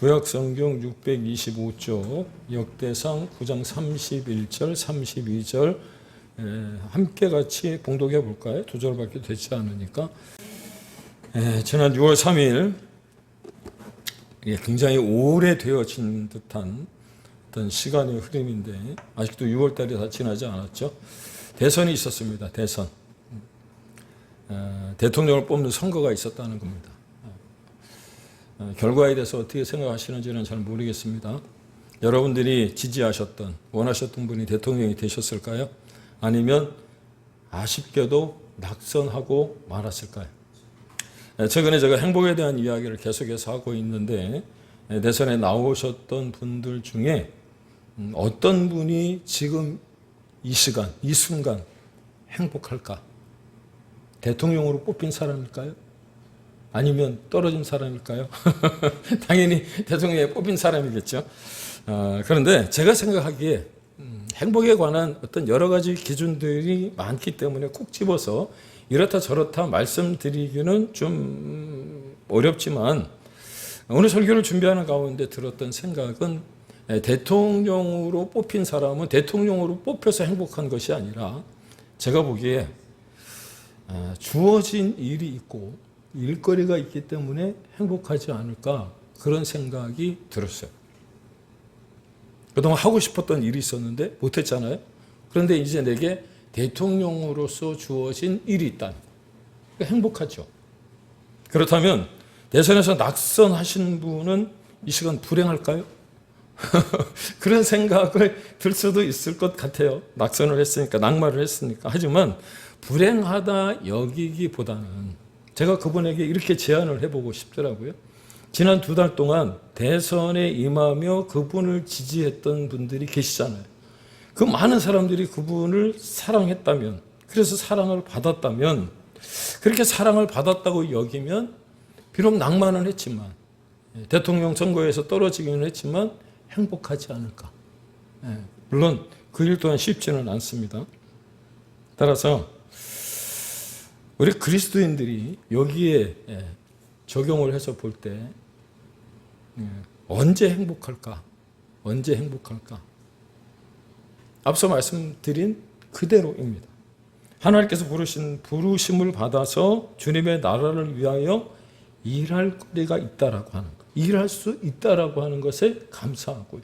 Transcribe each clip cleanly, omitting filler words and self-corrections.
구약성경 625쪽 역대상 9장 31절 32절 함께 같이 봉독해 볼까요? 2절밖에 되지 않으니까. 지난 6월 3일 굉장히 오래되어진 듯한 어떤 시간의 흐름인데 아직도 6월달이 다 지나지 않았죠. 대선이 있었습니다. 대선. 대통령을 뽑는 선거가 있었다는 겁니다. 결과에 대해서 어떻게 생각하시는지는 잘 모르겠습니다. 여러분들이 지지하셨던, 원하셨던 분이 대통령이 되셨을까요? 아니면 아쉽게도 낙선하고 말았을까요? 최근에 제가 행복에 대한 이야기를 계속해서 하고 있는데 대선에 나오셨던 분들 중에 어떤 분이 지금 이 시간, 이 순간 행복할까? 대통령으로 뽑힌 사람일까요? 아니면 떨어진 사람일까요? 당연히 대통령에 뽑힌 사람이겠죠. 그런데 제가 생각하기에 행복에 관한 어떤 여러 가지 기준들이 많기 때문에 콕 집어서 이렇다 저렇다 말씀드리기는 좀 어렵지만 오늘 설교를 준비하는 가운데 들었던 생각은 대통령으로 뽑힌 사람은 대통령으로 뽑혀서 행복한 것이 아니라 제가 보기에 주어진 일이 있고 일거리가 있기 때문에 행복하지 않을까 그런 생각이 들었어요. 그동안 하고 싶었던 일이 있었는데 못했잖아요. 그런데 이제 내게 대통령으로서 주어진 일이 있다면 행복하죠. 그렇다면 대선에서 낙선하신 분은 이 시간 불행할까요? 그런 생각을 들 수도 있을 것 같아요. 낙선을 했으니까, 낙마를 했으니까. 하지만 불행하다 여기기보다는 제가 그분에게 이렇게 제안을 해보고 싶더라고요. 지난 2달 동안 대선에 임하며 그분을 지지했던 분들이 계시잖아요. 그 많은 사람들이 그분을 사랑했다면, 그래서 사랑을 받았다면, 그렇게 사랑을 받았다고 여기면 비록 낭만은 했지만 대통령 선거에서 떨어지기는 했지만 행복하지 않을까. 물론 그 일 또한 쉽지는 않습니다. 따라서 우리 그리스도인들이 여기에 적용을 해서 볼 때 언제 행복할까? 언제 행복할까? 앞서 말씀드린 그대로입니다. 하나님께서 부르심을 받아서 주님의 나라를 위하여 일할 거리가 있다라고 하는 것, 일할 수 있다라고 하는 것에 감사하고요.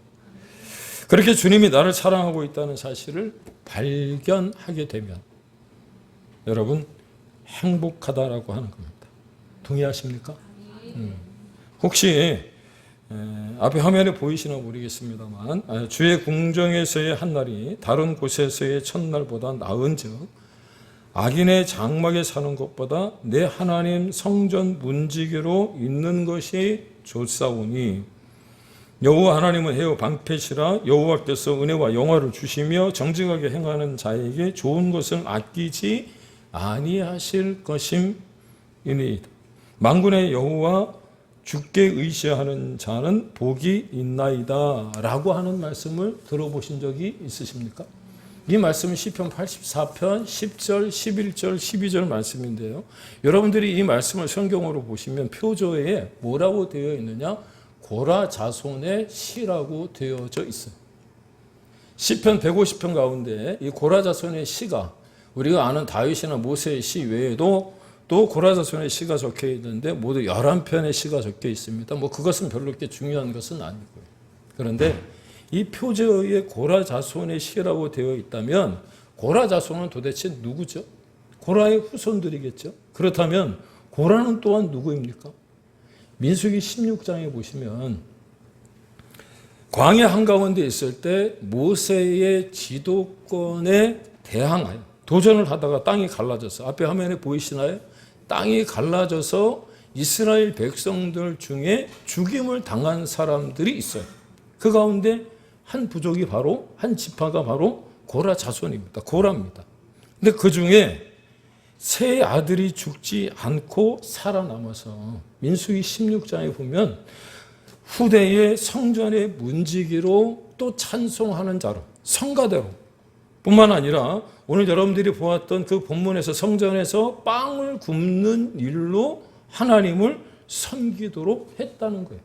그렇게 주님이 나를 사랑하고 있다는 사실을 발견하게 되면 여러분 행복하다라고 하는 겁니다. 동의하십니까? 혹시 앞에 화면에 보이시나 모르겠습니다만 주의 궁정에서의 한날이 다른 곳에서의 첫날보다 나은즉 악인의 장막에 사는 것보다 내 하나님 성전 문지기로 있는 것이 좋사오니 여호와 하나님은 해요 방패시라. 여호와께서 은혜와 영화를 주시며 정직하게 행하는 자에게 좋은 것을 아끼지 아니하실 것임이니이다. 만군의 여호와 주께 의지하는 자는 복이 있나이다 라고 하는 말씀을 들어보신 적이 있으십니까? 이 말씀은 시편 84편 10절, 11절, 12절 말씀인데요. 여러분들이 이 말씀을 성경으로 보시면 표저에 뭐라고 되어 있느냐? 고라 자손의 시라고 되어져 있어요. 시편 150편 가운데 이 고라 자손의 시가 우리가 아는 다윗이나 모세의 시 외에도 또 고라 자손의 시가 적혀 있는데 모두 11편의 시가 적혀 있습니다. 그것은 별로 그렇게 중요한 것은 아니고요. 그런데 이 표제에 고라 자손의 시라고 되어 있다면 고라 자손은 도대체 누구죠? 고라의 후손들이겠죠. 그렇다면 고라는 또한 누구입니까? 민수기 16장에 보시면 광야 한가운데 있을 때 모세의 지도권에 대항하여 도전을 하다가 땅이 갈라져서 앞에 화면에 보이시나요? 땅이 갈라져서 이스라엘 백성들 중에 죽임을 당한 사람들이 있어요. 그 가운데 한 부족이 바로 한 지파가 바로 고라 자손입니다. 고라입니다. 근데 그 중에 세 아들이 죽지 않고 살아남아서 민수기 16장에 보면 후대의 성전의 문지기로 또 찬송하는 자로 성가대로 뿐만 아니라 오늘 여러분들이 보았던 그 본문에서 성전에서 빵을 굽는 일로 하나님을 섬기도록 했다는 거예요.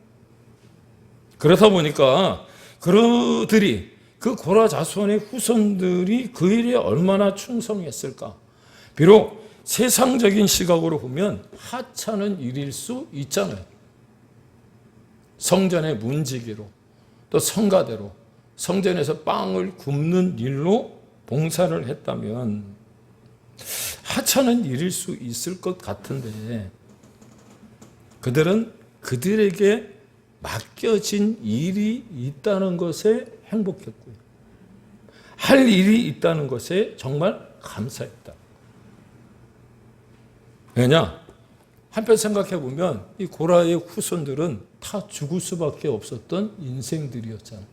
그렇다 보니까 그들이 그 고라 자손의 후손들이 그 일에 얼마나 충성했을까. 비록 세상적인 시각으로 보면 하찮은 일일 수 있잖아요. 성전의 문지기로 또 성가대로 성전에서 빵을 굽는 일로 봉사를 했다면 하찮은 일일 수 있을 것 같은데 그들은 그들에게 맡겨진 일이 있다는 것에 행복했고요. 할 일이 있다는 것에 정말 감사했다. 왜냐? 한편 생각해 보면 이 고라의 후손들은 다 죽을 수밖에 없었던 인생들이었잖아요.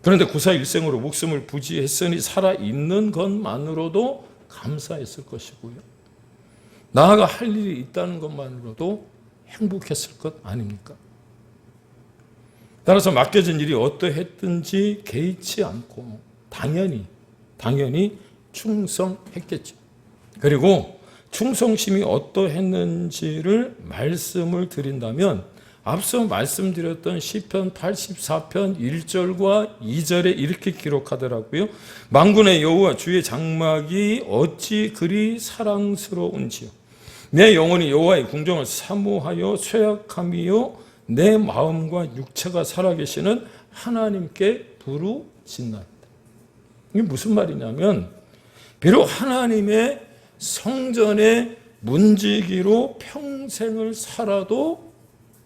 그런데 구사 일생으로 목숨을 부지했으니 살아있는 것만으로도 감사했을 것이고요. 나아가 할 일이 있다는 것만으로도 행복했을 것 아닙니까? 따라서 맡겨진 일이 어떠했든지 개의치 않고 당연히 충성했겠죠. 그리고 충성심이 어떠했는지를 말씀을 드린다면 앞서 말씀드렸던 시편 84편 1절과 2절에 이렇게 기록하더라고요. 만군의 여호와 주의 장막이 어찌 그리 사랑스러운지요. 내 영혼이 여호와의 궁정을 사모하여 쇠약함이요 내 마음과 육체가 살아계시는 하나님께 부르짖나이다. 이게 무슨 말이냐면 비록 하나님의 성전의 문지기로 평생을 살아도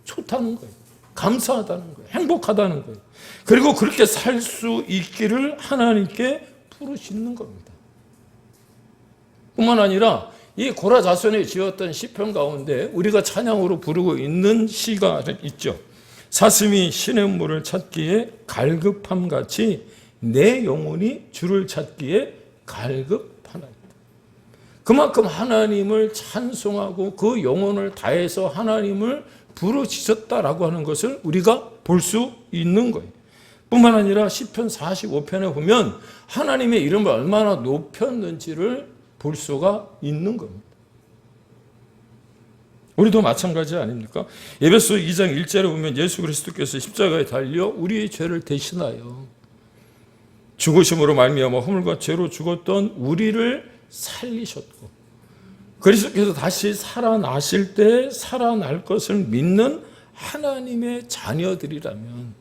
좋다는 거예요. 감사하다는 거예요. 행복하다는 거예요. 그리고 그렇게 살 수 있기를 하나님께 부르짖는 겁니다. 뿐만 아니라 이 고라 자손이 지었던 시편 가운데 우리가 찬양으로 부르고 있는 시가 있죠. 사슴이 시냇물을 찾기에 갈급함같이 내 영혼이 주를 찾기에 갈급하나이다. 그만큼 하나님을 찬송하고 그 영혼을 다해서 하나님을 부르짖었다라고 하는 것을 우리가 볼 수 있는 거예요. 뿐만 아니라 시편 45편에 보면 하나님의 이름을 얼마나 높였는지를 볼 수가 있는 겁니다. 우리도 마찬가지 아닙니까? 에베소 2장 1절에 보면 예수 그리스도께서 십자가에 달려 우리의 죄를 대신하여 죽으심으로 말미암아 허물과 죄로 죽었던 우리를 살리셨고 그리스도께서 다시 살아나실 때 살아날 것을 믿는 하나님의 자녀들이라면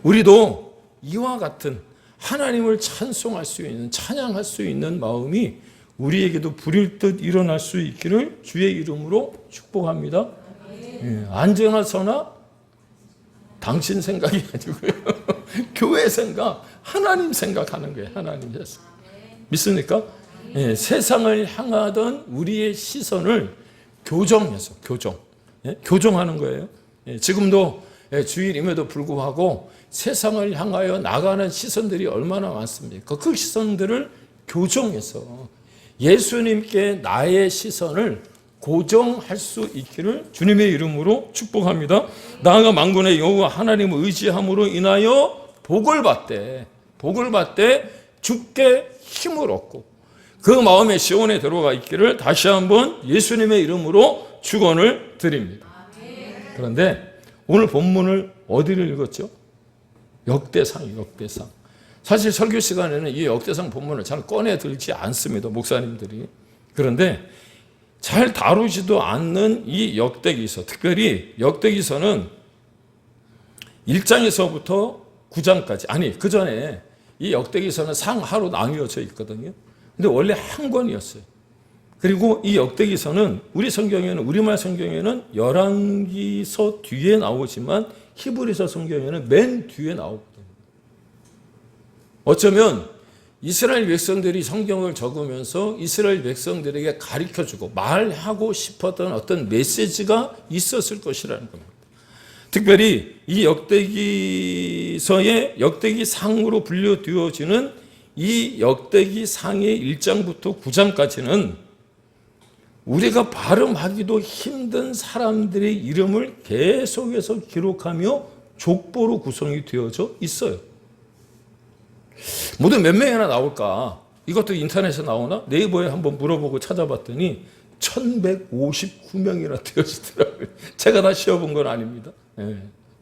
우리도 이와 같은 하나님을 찬송할 수 있는 찬양할 수 있는 마음이 우리에게도 불일 듯 일어날 수 있기를 주의 이름으로 축복합니다. 예, 안전하서나 당신 생각이 아니고요. 교회 생각, 하나님 생각하는 거예요. 하나님 생각. 믿습니까? 예, 세상을 향하던 우리의 시선을 교정해서 교정하는 거예요. 예, 지금도 주일임에도 불구하고 세상을 향하여 나가는 시선들이 얼마나 많습니까? 그 시선들을 교정해서 예수님께 나의 시선을 고정할 수 있기를 주님의 이름으로 축복합니다. 나아가 만군의 여호와 하나님을 의지함으로 인하여 복을 받되 주께 힘을 얻고 그 마음의 시온에 들어가 있기를 다시 한번 예수님의 이름으로 축원을 드립니다. 그런데 오늘 본문을 어디를 읽었죠? 역대상이에요. 역대상. 사실 설교 시간에는 이 역대상 본문을 잘 꺼내 들지 않습니다. 목사님들이. 그런데 잘 다루지도 않는 이 역대기서, 특별히 역대기서는 1장에서부터 9장까지, 아니 그 전에 이 역대기서는 상하로 나뉘어져 있거든요. 근데 원래 한 권이었어요. 그리고 이 역대기서는 우리 성경에는, 우리말 성경에는 열왕기서 뒤에 나오지만 히브리서 성경에는 맨 뒤에 나오거든요. 어쩌면 이스라엘 백성들이 성경을 적으면서 이스라엘 백성들에게 가르쳐주고 말하고 싶었던 어떤 메시지가 있었을 것이라는 겁니다. 특별히 이 역대기서의 역대기상으로 분류되어지는 이 역대기상의 1장부터 9장까지는 우리가 발음하기도 힘든 사람들의 이름을 계속해서 기록하며 족보로 구성이 되어져 있어요. 모두 몇 명이나 나올까? 이것도 인터넷에 나오나? 네이버에 한번 물어보고 찾아봤더니 1159명이나 되어지더라고요. 제가 다 쉬어본 건 아닙니다. 예.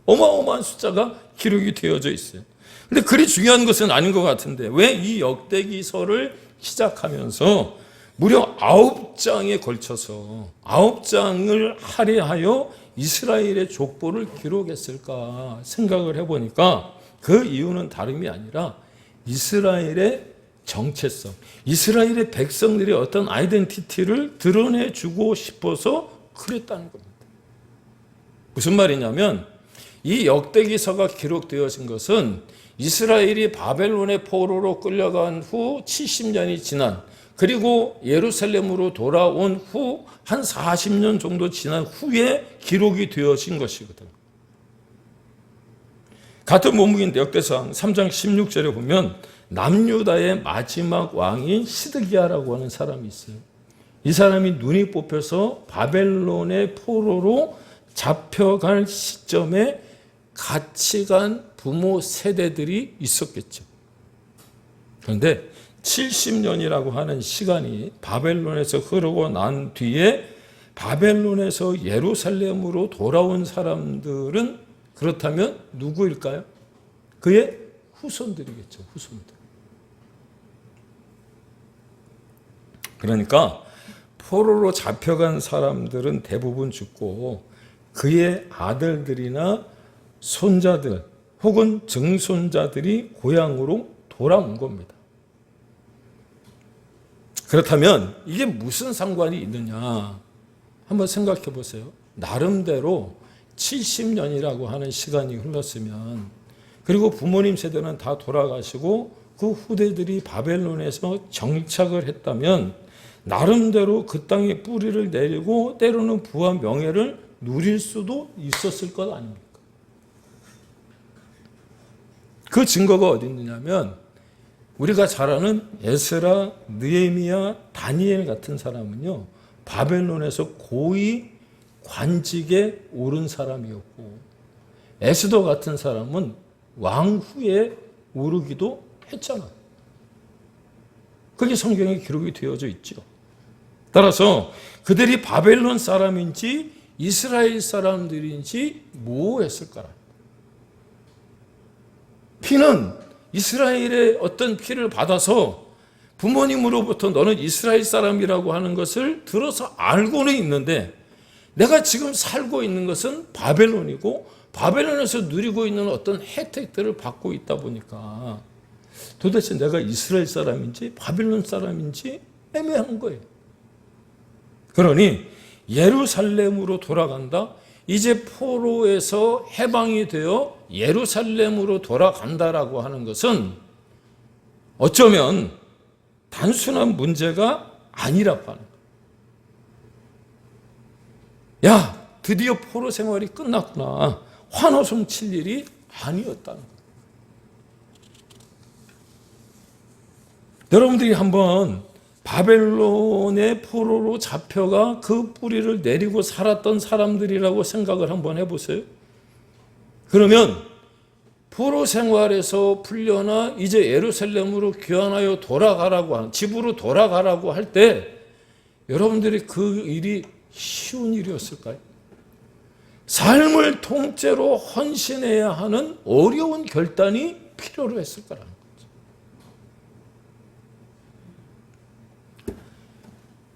어마어마한 숫자가 기록이 되어져 있어요. 근데 그리 중요한 것은 아닌 것 같은데 왜 이 역대기서를 시작하면서 무려 9장에 걸쳐서 9장을 할애하여 이스라엘의 족보를 기록했을까 생각을 해보니까 그 이유는 다름이 아니라 이스라엘의 정체성, 이스라엘의 백성들의 어떤 아이덴티티를 드러내주고 싶어서 그랬다는 겁니다. 무슨 말이냐면 이 역대기서가 기록되어진 것은 이스라엘이 바벨론의 포로로 끌려간 후 70년이 지난 그리고 예루살렘으로 돌아온 후 한 40년 정도 지난 후에 기록이 되어진 것이거든요. 같은 본문인데 역대상 3장 16절에 보면 남유다의 마지막 왕인 시드기야라고 하는 사람이 있어요. 이 사람이 눈이 뽑혀서 바벨론의 포로로 잡혀갈 시점에 같이 간 부모 세대들이 있었겠죠. 그런데 70년이라고 하는 시간이 바벨론에서 흐르고 난 뒤에 바벨론에서 예루살렘으로 돌아온 사람들은 그렇다면 누구일까요? 그의 후손들이겠죠. 후손들. 그러니까 포로로 잡혀간 사람들은 대부분 죽고 그의 아들들이나 손자들 혹은 증손자들이 고향으로 돌아온 겁니다. 그렇다면 이게 무슨 상관이 있느냐? 한번 생각해 보세요. 나름대로 70년이라고 하는 시간이 흘렀으면 그리고 부모님 세대는 다 돌아가시고 그 후대들이 바벨론에서 정착을 했다면 나름대로 그 땅에 뿌리를 내리고 때로는 부와 명예를 누릴 수도 있었을 것 아닙니까? 그 증거가 어디 있느냐면 우리가 잘 아는 에스라, 느헤미야, 다니엘 같은 사람은요 바벨론에서 고위 관직에 오른 사람이었고 에스더 같은 사람은 왕후에 오르기도 했잖아요. 그게 성경에 기록이 되어져 있죠. 따라서 그들이 바벨론 사람인지 이스라엘 사람들인지 모호했을까라. 피는 이스라엘의 어떤 피를 받아서 부모님으로부터 너는 이스라엘 사람이라고 하는 것을 들어서 알고는 있는데 내가 지금 살고 있는 것은 바벨론이고 바벨론에서 누리고 있는 어떤 혜택들을 받고 있다 보니까 도대체 내가 이스라엘 사람인지 바벨론 사람인지 애매한 거예요. 그러니 예루살렘으로 돌아간다. 이제 포로에서 해방이 되어 예루살렘으로 돌아간다라고 하는 것은 어쩌면 단순한 문제가 아니라고 하는 거예요. 야, 드디어 포로 생활이 끝났구나. 환호성 칠 일이 아니었다는 거예요. 여러분들이 한번 바벨론의 포로로 잡혀가 그 뿌리를 내리고 살았던 사람들이라고 생각을 한번 해보세요. 그러면 포로 생활에서 풀려나 이제 예루살렘으로 귀환하여 돌아가라고 집으로 돌아가라고 할 때 여러분들이 그 일이 쉬운 일이었을까요? 삶을 통째로 헌신해야 하는 어려운 결단이 필요로 했을 거라는 거죠.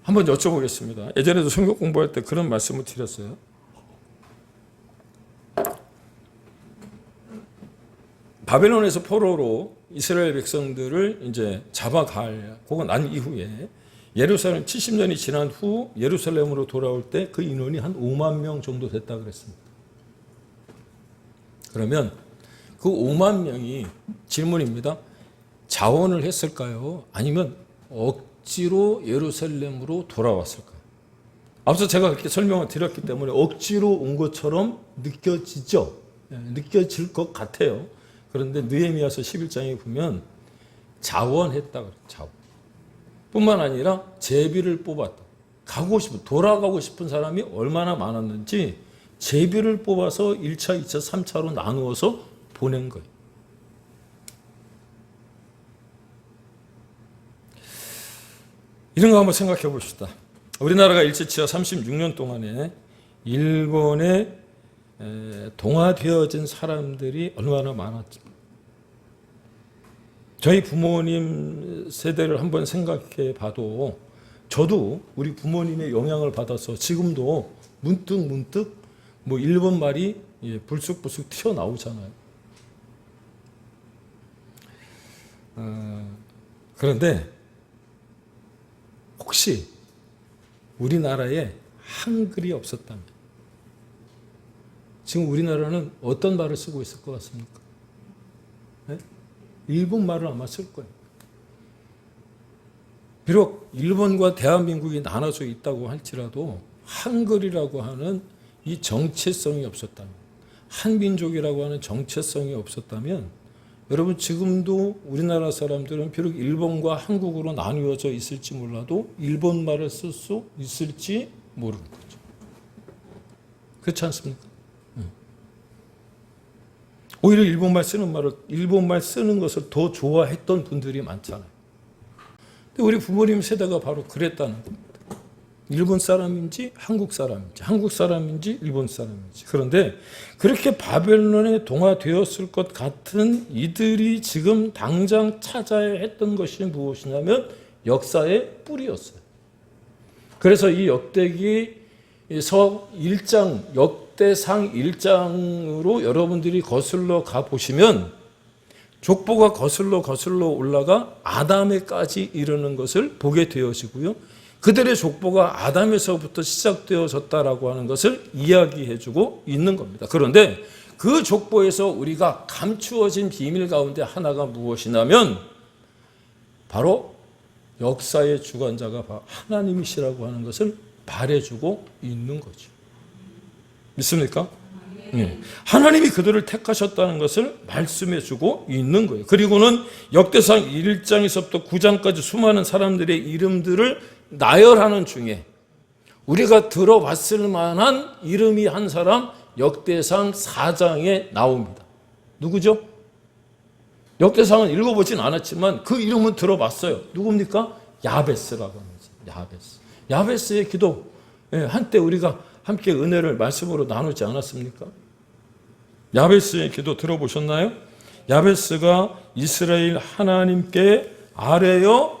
한번 여쭤보겠습니다. 예전에도 성경 공부할 때 그런 말씀을 드렸어요. 바벨론에서 포로로 이스라엘 백성들을 이제 잡아가고 난 이후에 예루살렘 70년이 지난 후 예루살렘으로 돌아올 때 그 인원이 한 5만 명 정도 됐다 그랬습니다. 그러면 그 5만 명이 질문입니다. 자원을 했을까요? 아니면 억지로 예루살렘으로 돌아왔을까요? 앞서 제가 그렇게 설명을 드렸기 때문에 억지로 온 것처럼 느껴지죠. 느껴질 것 같아요. 그런데 느헤미야서 11장에 보면 자원했다 그래요. 자원. 뿐만 아니라 제비를 뽑았다. 돌아가고 싶은 사람이 얼마나 많았는지 제비를 뽑아서 1차, 2차, 3차로 나누어서 보낸 거예요. 이런 거 한번 생각해 봅시다. 우리나라가 일제치하 36년 동안에 일본에 동화되어진 사람들이 얼마나 많았죠. 저희 부모님 세대를 한번 생각해 봐도 저도 우리 부모님의 영향을 받아서 지금도 문득 뭐 일본 말이 불쑥불쑥 튀어나오잖아요. 그런데 혹시 우리나라에 한글이 없었다면 지금 우리나라는 어떤 말을 쓰고 있을 것 같습니까? 네? 일본 말을 아마 쓸 거예요. 비록 일본과 대한민국이 나눠져 있다고 할지라도 한글이라고 하는 이 정체성이 없었다면, 한민족이라고 하는 정체성이 없었다면 여러분 지금도 우리나라 사람들은 비록 일본과 한국으로 나누어져 있을지 몰라도 일본 말을 쓸 수 있을지 모르는 거죠. 그렇지 않습니까? 오히려 일본말 쓰는 것을 더 좋아했던 분들이 많잖아요. 근데 우리 부모님 세대가 바로 그랬다는 겁니다. 일본 사람인지 한국 사람인지, 한국 사람인지 일본 사람인지. 그런데 그렇게 바벨론에 동화되었을 것 같은 이들이 지금 당장 찾아야 했던 것이 무엇이냐면 역사의 뿌리였어요. 그래서 이 역대기 서 1장, 역대상 1장으로 여러분들이 거슬러 가보시면 족보가 거슬러 올라가 아담에까지 이르는 것을 보게 되어지고요. 그들의 족보가 아담에서부터 시작되어졌다라고 하는 것을 이야기해주고 있는 겁니다. 그런데 그 족보에서 우리가 감추어진 비밀 가운데 하나가 무엇이냐면 바로 역사의 주관자가 하나님이시라고 하는 것을 말해주고 있는 거죠. 믿습니까? 네. 하나님이 그들을 택하셨다는 것을 말씀해주고 있는 거예요. 그리고는 역대상 1장에서부터 9장까지 수많은 사람들의 이름들을 나열하는 중에 우리가 들어봤을 만한 이름이 한 사람 역대상 4장에 나옵니다. 누구죠? 역대상은 읽어보진 않았지만 그 이름은 들어봤어요. 누굽니까? 야베스라고 하는 거죠. 야베스. 야베스의 기도, 한때 우리가 함께 은혜를 말씀으로 나누지 않았습니까? 야베스의 기도 들어보셨나요? 야베스가 이스라엘 하나님께 아뢰어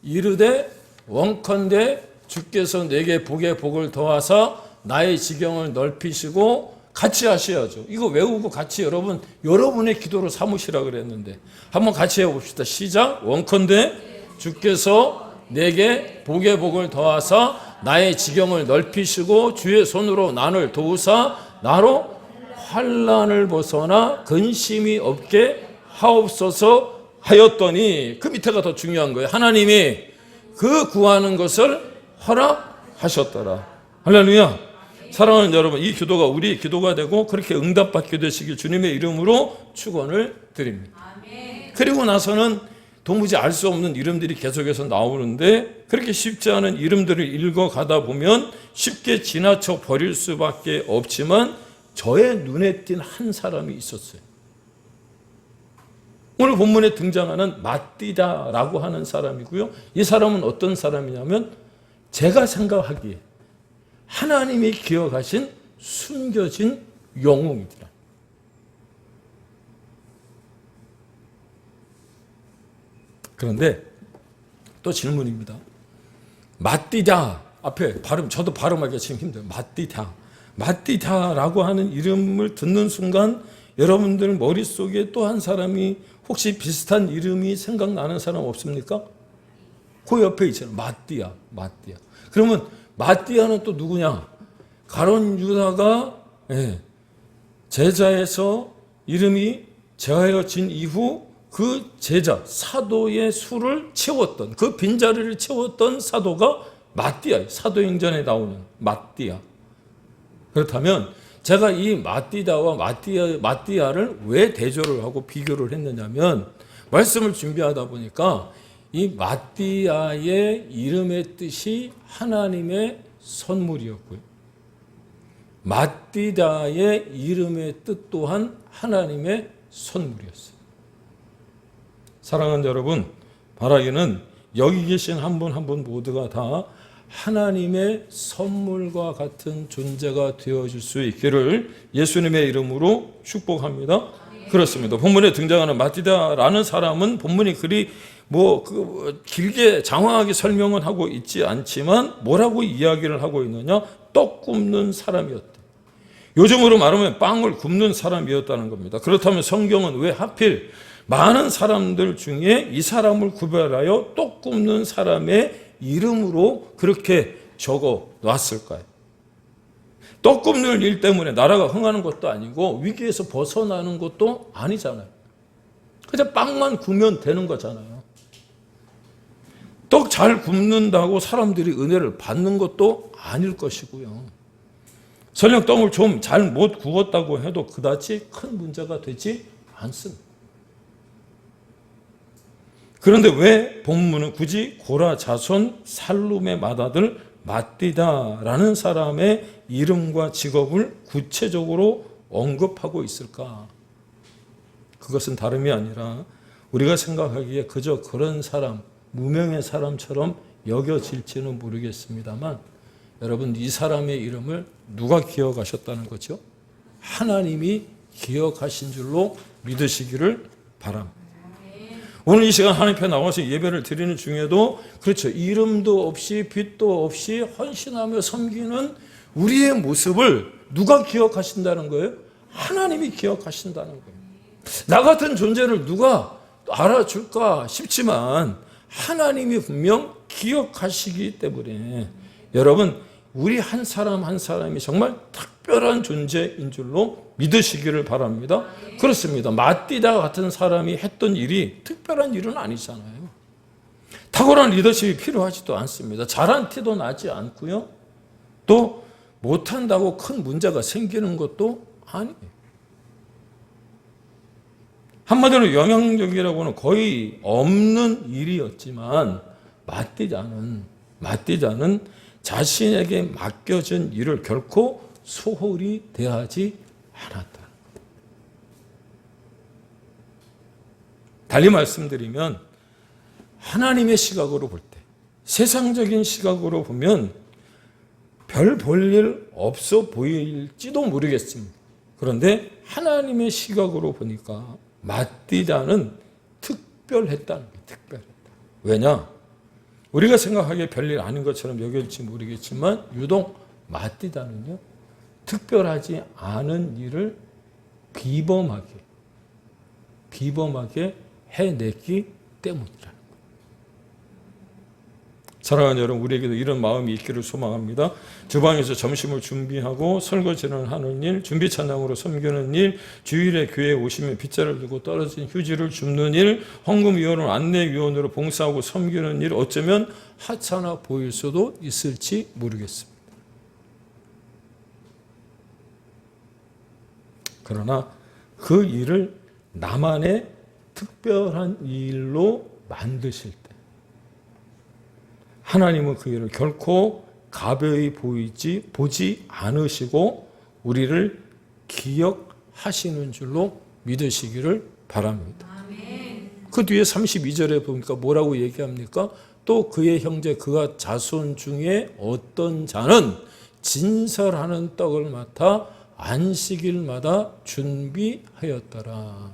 이르되 원컨대 주께서 내게 복에 복을 더하사 나의 지경을 넓히시고 같이 하셔야죠. 이거 외우고 같이 여러분의 기도로 삼으시라 그랬는데 한번 같이 해봅시다. 시작. 원컨대 주께서 내게 복의 복을 더하사 나의 지경을 넓히시고 주의 손으로 나를 도우사 나로 환난을 벗어나 근심이 없게 하옵소서 하였더니 그 밑에가 더 중요한 거예요. 하나님이 그 구하는 것을 허락하셨더라. 할렐루야. 사랑하는 여러분, 이 기도가 우리 기도가 되고 그렇게 응답받게 되시길 주님의 이름으로 축원을 드립니다. 그리고 나서는 도무지 알 수 없는 이름들이 계속해서 나오는데 그렇게 쉽지 않은 이름들을 읽어가다 보면 쉽게 지나쳐 버릴 수밖에 없지만 저의 눈에 띈 한 사람이 있었어요. 오늘 본문에 등장하는 마띠다라고 하는 사람이고요. 이 사람은 어떤 사람이냐면 제가 생각하기에 하나님이 기억하신 숨겨진 영웅이더라. 그런데 또 질문입니다. 마띠다 앞에 저도 발음하기가 지금 힘들어요. 마띠다라고 하는 이름을 듣는 순간 여러분들 머릿속에 또 한 사람이 혹시 비슷한 이름이 생각나는 사람 없습니까? 그 옆에 있잖아요. 마띠아. 그러면 마띠아는 또 누구냐? 가룟 유다가 제자에서 이름이 제하여진 이후 그 제자 사도의 수를 채웠던 그 빈자리를 채웠던 사도가 마띠아. 사도행전에 나오는 마띠아. 그렇다면 제가 이 마띠다와 마띠아를 왜 대조를 하고 비교를 했느냐면 말씀을 준비하다 보니까 이 마띠아의 이름의 뜻이 하나님의 선물이었고요. 마띠다의 이름의 뜻 또한 하나님의 선물이었어요. 사랑하는 여러분, 바라기는 여기 계신 한 분 한 분 모두가 다 하나님의 선물과 같은 존재가 되어줄 수 있기를 예수님의 이름으로 축복합니다. 그렇습니다. 본문에 등장하는 마띠다라는 사람은 본문이 그리 길게 장황하게 설명은 하고 있지 않지만 뭐라고 이야기를 하고 있느냐? 떡 굽는 사람이었다. 요즘으로 말하면 빵을 굽는 사람이었다는 겁니다. 그렇다면 성경은 왜 하필 많은 사람들 중에 이 사람을 구별하여 떡 굽는 사람의 이름으로 그렇게 적어 놨을까요? 떡 굽는 일 때문에 나라가 흥하는 것도 아니고 위기에서 벗어나는 것도 아니잖아요. 그냥 빵만 구우면 되는 거잖아요. 떡 잘 굽는다고 사람들이 은혜를 받는 것도 아닐 것이고요. 설령 떡을 좀 잘 못 구웠다고 해도 그다지 큰 문제가 되지 않습니다. 그런데 왜 본문은 굳이 고라 자손 살룸의 맏아들 마띠다라는 사람의 이름과 직업을 구체적으로 언급하고 있을까? 그것은 다름이 아니라 우리가 생각하기에 그저 그런 사람, 무명의 사람처럼 여겨질지는 모르겠습니다만 여러분, 이 사람의 이름을 누가 기억하셨다는 거죠? 하나님이 기억하신 줄로 믿으시기를 바랍니다. 오늘 이 시간 하나님 앞에 나와서 예배를 드리는 중에도 그렇죠. 이름도 없이 빛도 없이 헌신하며 섬기는 우리의 모습을 누가 기억하신다는 거예요? 하나님이 기억하신다는 거예요. 나 같은 존재를 누가 알아줄까 싶지만 하나님이 분명 기억하시기 때문에 여러분, 우리 한 사람 한 사람이 정말 특별한 존재인 줄로 믿으시기를 바랍니다. 그렇습니다. 마띠다 같은 사람이 했던 일이 특별한 일은 아니잖아요. 탁월한 리더십이 필요하지도 않습니다. 잘한 티도 나지 않고요. 또 못한다고 큰 문제가 생기는 것도 아니에요. 한마디로 영향력이라고는 거의 없는 일이었지만 마띠자는 자신에게 맡겨진 일을 결코 소홀히 대하지 않았다. 달리 말씀드리면 하나님의 시각으로 볼 때, 세상적인 시각으로 보면 별 볼 일 없어 보일지도 모르겠습니다. 그런데 하나님의 시각으로 보니까 마띠자는 특별했다는 거예요. 특별했다. 왜냐? 우리가 생각하기에 별일 아닌 것처럼 여길지 모르겠지만 유독 마띠자는요, 특별하지 않은 일을 비범하게 해냈기 때문이라는 거예요. 사랑하는 여러분, 우리에게도 이런 마음이 있기를 소망합니다. 주방에서 점심을 준비하고 설거지를 하는 일, 준비 찬양으로 섬기는 일, 주일에 교회에 오시면 빗자를 들고 떨어진 휴지를 줍는 일, 헌금위원으로 안내위원으로 봉사하고 섬기는 일, 어쩌면 하찮아 보일 수도 있을지 모르겠습니다. 그러나 그 일을 나만의 특별한 일로 만드실 때 하나님은 그 일을 결코 가벼이 보지 않으시고 우리를 기억하시는 줄로 믿으시기를 바랍니다. 그 뒤에 32절에 보니까 뭐라고 얘기합니까? 또 그의 형제 그가 자손 중에 어떤 자는 진설하는 떡을 맡아 안식일마다 준비하였더라.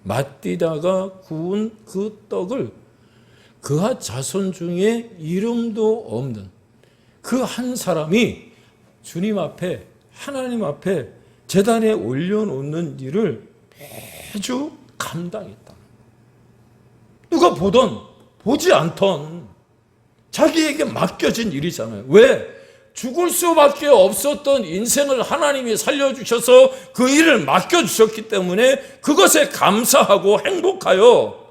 마띠다가 구운 그 떡을 그가 자손 중에 이름도 없는 그 한 사람이 주님 앞에, 하나님 앞에 제단에 올려놓는 일을 매주 감당했다. 누가 보던 보지 않던 자기에게 맡겨진 일이잖아요. 왜? 죽을 수밖에 없었던 인생을 하나님이 살려주셔서 그 일을 맡겨주셨기 때문에 그것에 감사하고 행복하여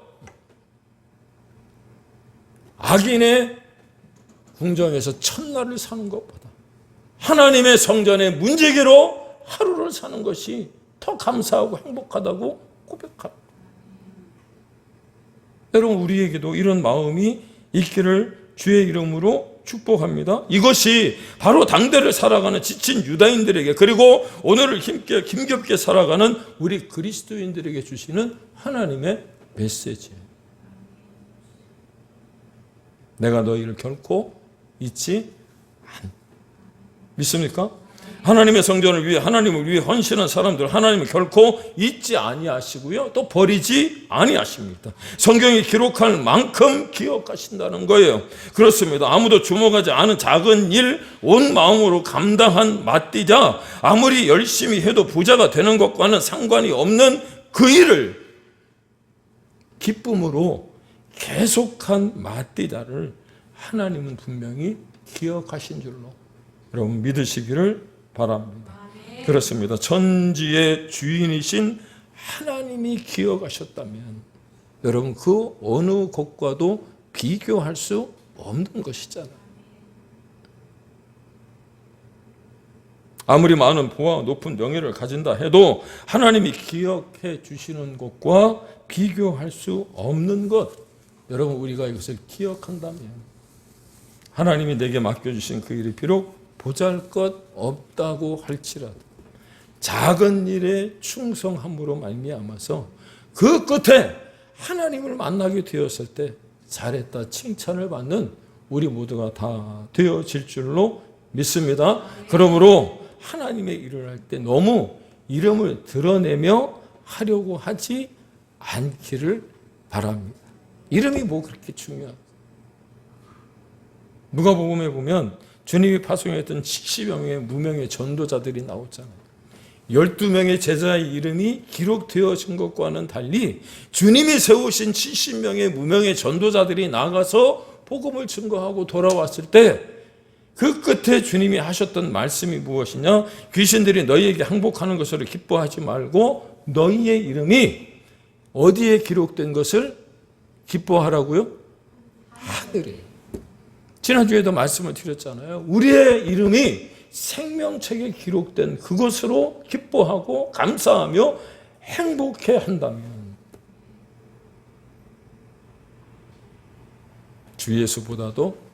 악인의 궁정에서 첫날을 사는 것보다 하나님의 성전의 문지기로 하루를 사는 것이 더 감사하고 행복하다고 고백합니다. 여러분, 우리에게도 이런 마음이 있기를 주의 이름으로 축복합니다. 이것이 바로 당대를 살아가는 지친 유다인들에게, 그리고 오늘을 힘겹게 살아가는 우리 그리스도인들에게 주시는 하나님의 메시지예요. 내가 너희를 결코 잊지 믿습니까? 하나님의 성전을 위해 하나님을 위해 헌신한 사람들 하나님은 결코 잊지 아니하시고요. 또 버리지 아니하십니다. 성경이 기록할 만큼 기억하신다는 거예요. 그렇습니다. 아무도 주목하지 않은 작은 일 온 마음으로 감당한 맛디자 아무리 열심히 해도 부자가 되는 것과는 상관이 없는 그 일을 기쁨으로 계속한 맛디자를 하나님은 분명히 기억하신 줄로 여러분 믿으시기를 바랍니다. 그렇습니다. 천지의 주인이신 하나님이 기억하셨다면 여러분 그 어느 것과도 비교할 수 없는 것이잖아요. 아무리 많은 부와 높은 명예를 가진다 해도 하나님이 기억해 주시는 것과 비교할 수 없는 것, 여러분 우리가 이것을 기억한다면 하나님이 내게 맡겨주신 그 일이 비록 보잘것 없다고 할지라도 작은 일에 충성함으로 말미암아서 그 끝에 하나님을 만나게 되었을 때 잘했다 칭찬을 받는 우리 모두가 다 되어질 줄로 믿습니다. 그러므로 하나님의 일을 할 때 너무 이름을 드러내며 하려고 하지 않기를 바랍니다. 이름이 뭐 그렇게 중요하죠? 누가복음에 보면 주님이 파송했던 70여 명의 무명의 전도자들이 나오잖아요. 12명의 제자의 이름이 기록되어진 것과는 달리 주님이 세우신 70명의 무명의 전도자들이 나가서 복음을 증거하고 돌아왔을 때 그 끝에 주님이 하셨던 말씀이 무엇이냐? 귀신들이 너희에게 항복하는 것으로 기뻐하지 말고 너희의 이름이 어디에 기록된 것을 기뻐하라고요? 하늘에. 지난주에도 말씀을 드렸잖아요. 우리의 이름이 생명책에 기록된 그것으로 기뻐하고 감사하며 행복해 한다면 주 예수보다도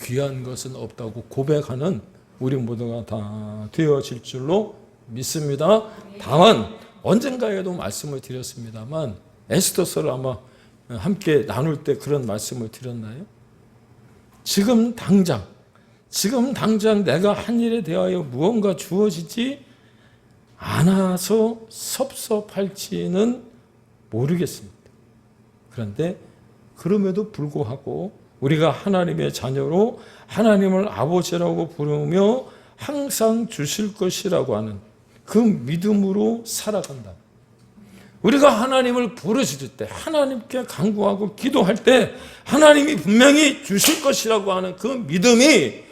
귀한 것은 없다고 고백하는 우리 모두가 다 되어질 줄로 믿습니다. 다만 언젠가에도 말씀을 드렸습니다만 에스더서를 아마 함께 나눌 때 그런 말씀을 드렸나요? 지금 당장 내가 한 일에 대하여 무언가 주어지지 않아서 섭섭할지는 모르겠습니다. 그런데 그럼에도 불구하고 우리가 하나님의 자녀로 하나님을 아버지라고 부르며 항상 주실 것이라고 하는 그 믿음으로 살아간다. 우리가 하나님을 부르짖을 때 하나님께 간구하고 기도할 때 하나님이 분명히 주실 것이라고 하는 그 믿음이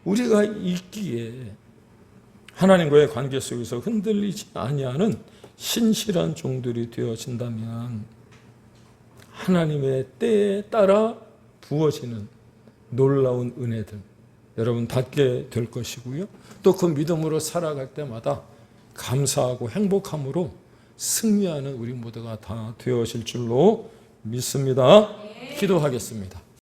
우리가 있기에 하나님과의 관계 속에서 흔들리지 아니하는 신실한 종들이 되어진다면 하나님의 때에 따라 부어지는 놀라운 은혜들 여러분 받게 될 것이고요. 또 그 믿음으로 살아갈 때마다 감사하고 행복함으로 승리하는 우리 모두가 다 되어질 줄로 믿습니다. 기도하겠습니다.